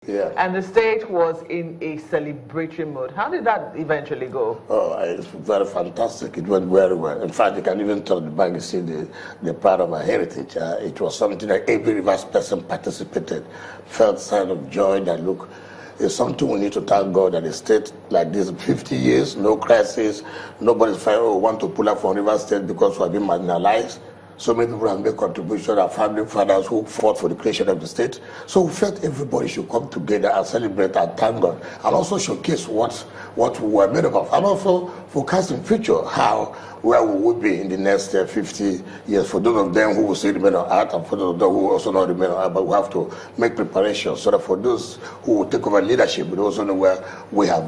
Yeah. And the state was in a celebratory mode. How did that eventually go? Oh, it's very fantastic. It went very well. In fact, you can even tell the bank, you see the part of our heritage. It was something that every Rivers person participated, felt sign of joy that, look, it's something we need to thank God that a state like this, 50 years, no crisis, nobody's fighting, oh, want to pull up from Rivers State because we have been marginalized. So many people have made contributions, our family fathers who fought for the creation of the state. So we felt everybody should come together and celebrate and thank God, and also showcase what we were made of, and also forecasting future, where we would be in the next 50 years. For those of them who will see remain on earth, and for those of them who also not remain on earth, but we have to make preparations so that for those who will take over leadership, we also know where we have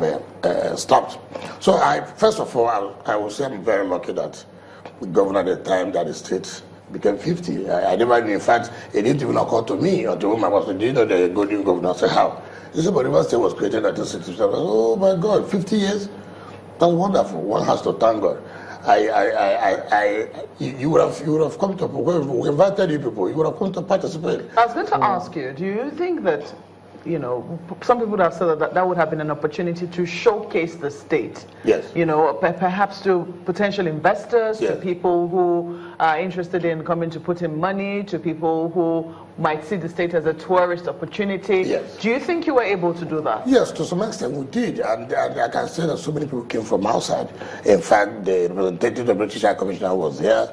stopped. So first of all, I will say I'm very lucky that the governor at the time that the state became 50. I never knew. In fact, it didn't even occur to me until when I was saying, do you know the golden governor? I said, how? He said, but Rivers State was created in 1967. I said, oh my God, 50 years? That's wonderful. One has to thank God. You would have come to, we invited you people, you would have come to participate. I was going to ask you, do you think that, you know, some people have said that would have been an opportunity to showcase the state? Yes. You know, perhaps to potential investors, yes, to people who are interested in coming to put in money, to people who might see the state as a tourist opportunity. Yes. Do you think you were able to do that? Yes, to some extent we did, and I can say that so many people came from outside. In fact, the representative of the British High Commissioner was here,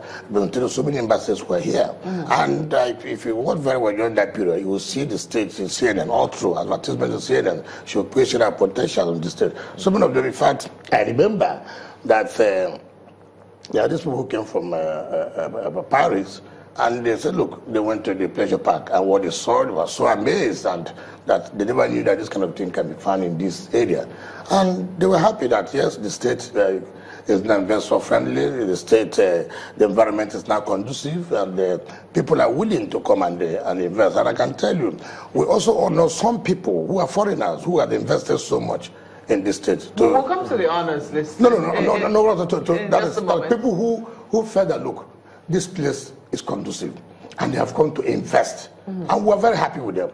so many embassies were here. And if you watch very well during that period, you will see the state in CNN, all through advertisements in CNN, showcasing our potential in the state. So many of them, in fact, I remember that there are these people who came from Paris, and they said, look, they went to the pleasure park, and what they saw, they were so amazed, and that they never knew that this kind of thing can be found in this area. And they were happy that, yes, the state is now investor friendly, the state, the environment is now conducive, and people are willing to come and invest. And I can tell you, we also know some people who are foreigners who have invested so much in this state. We'll come to the honors list. No. That is people who felt that, look, this place is conducive, and they have come to invest, and we're very happy with them,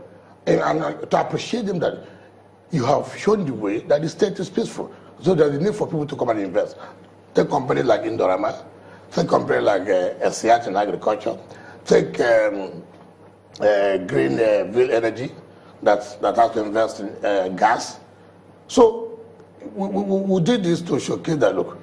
and to appreciate them that you have shown the way that the state is peaceful. So there's a need for people to come and invest. Take companies like Indorama, take companies like SCH in agriculture, take Greenville Energy that has to invest in gas. So we did this to showcase that, look,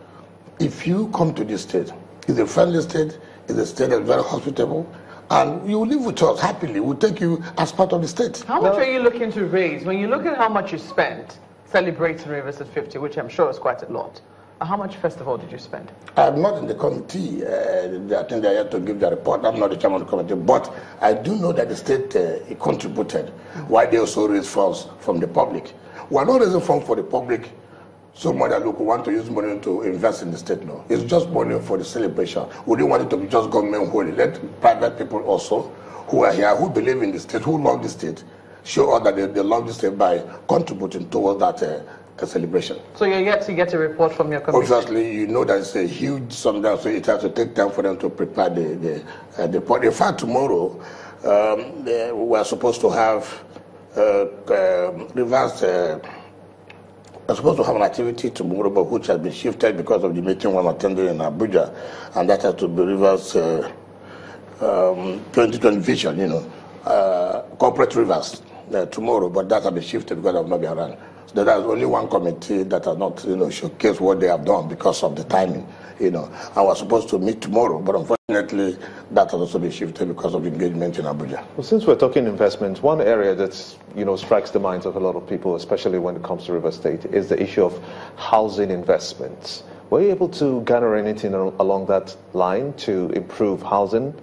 if you come to this state, it's a friendly state, it's a state that's very hospitable, and you live with us happily. We'll take you as part of the state. How much are you looking to raise? When you look at how much you spent celebrating Rivers at 50, which I'm sure is quite a lot, how much, first of all, did you spend? I'm not in the committee. I think they have to give the report. I'm not the chairman of the committee. But I do know that the state contributed, while they also raised funds from the public. We're not raising funds for the public so much that, look, we want to use money to invest in the state. No, it's just money for the celebration. We didn't want it to be just government holy. Let private people also who are here, who believe in the state, who love the state, show us that they love the state by contributing towards that celebration. So you're yet to get a report from your committee? Obviously, you know that it's a huge sum down, so it has to take time for them to prepare the report. In fact, tomorrow, we are supposed to have we're supposed to have an activity tomorrow, but which has been shifted because of the meeting I'm attending in Abuja, and that has to be Rivers 2020 vision, you know, corporate Rivers tomorrow, but that has been shifted because I've not been around. So there's only one committee that has not, showcased what they have done because of the timing, I was supposed to meet tomorrow, but unfortunately, that has also been shifted because of the engagement in Abuja. Well, since we're talking investments, one area that's, strikes the minds of a lot of people, especially when it comes to River State, is the issue of housing investments. Were you able to garner anything along that line to improve housing?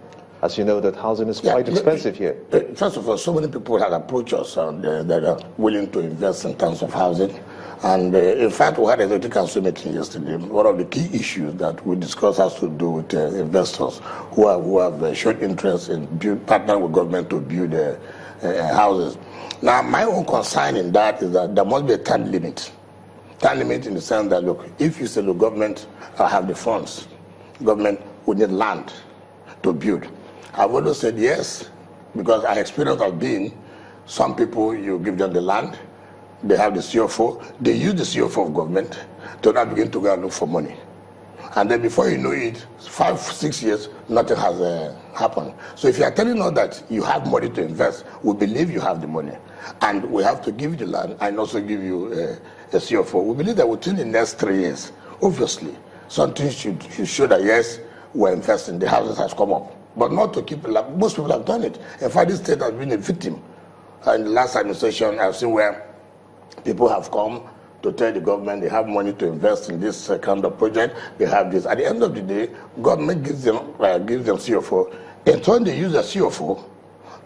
As you know, that housing is quite expensive here. First of all, so many people have approached us that are willing to invest in terms of housing. And in fact, we had a executive council meeting yesterday. One of the key issues that we discussed has to do with investors who have shown interest in partnering with government to build houses. Now, my own concern in that is that there must be a time limit. Time limit in the sense that, look, if you say the government have the funds, government would need land to build. I've always said yes, because our experience has been Some people, you give them the land, they have the CFO, they use the CFO of government to now begin to go and look for money. And then before you know it, 5, 6 years, nothing has happened. So if you are telling us that you have money to invest, we believe you have the money. And we have to give you the land and also give you a CFO. We believe that within the next 3 years, obviously, something should show that, yes, we're investing, the houses has come up. But not to keep, like most people have done it. In fact, this state has been a victim. In the last administration, I've seen where people have come to tell the government they have money to invest in this kind of project. They have this. At the end of the day, government gives them CFO. In turn, they use the CFO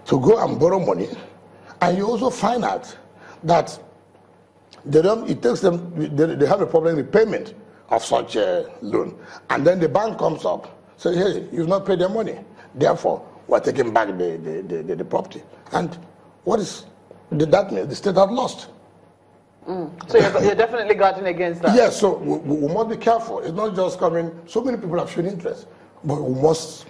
to go and borrow money. And you also find out that they have a problem with payment of such a loan. And then the bank comes up, says, hey, you've not paid their money. Therefore, we're taking back the property. And what did that mean? The state had lost. So you're definitely guarding against that? Yes, so we must be careful. It's not just coming. So many people have shown interest, but we must,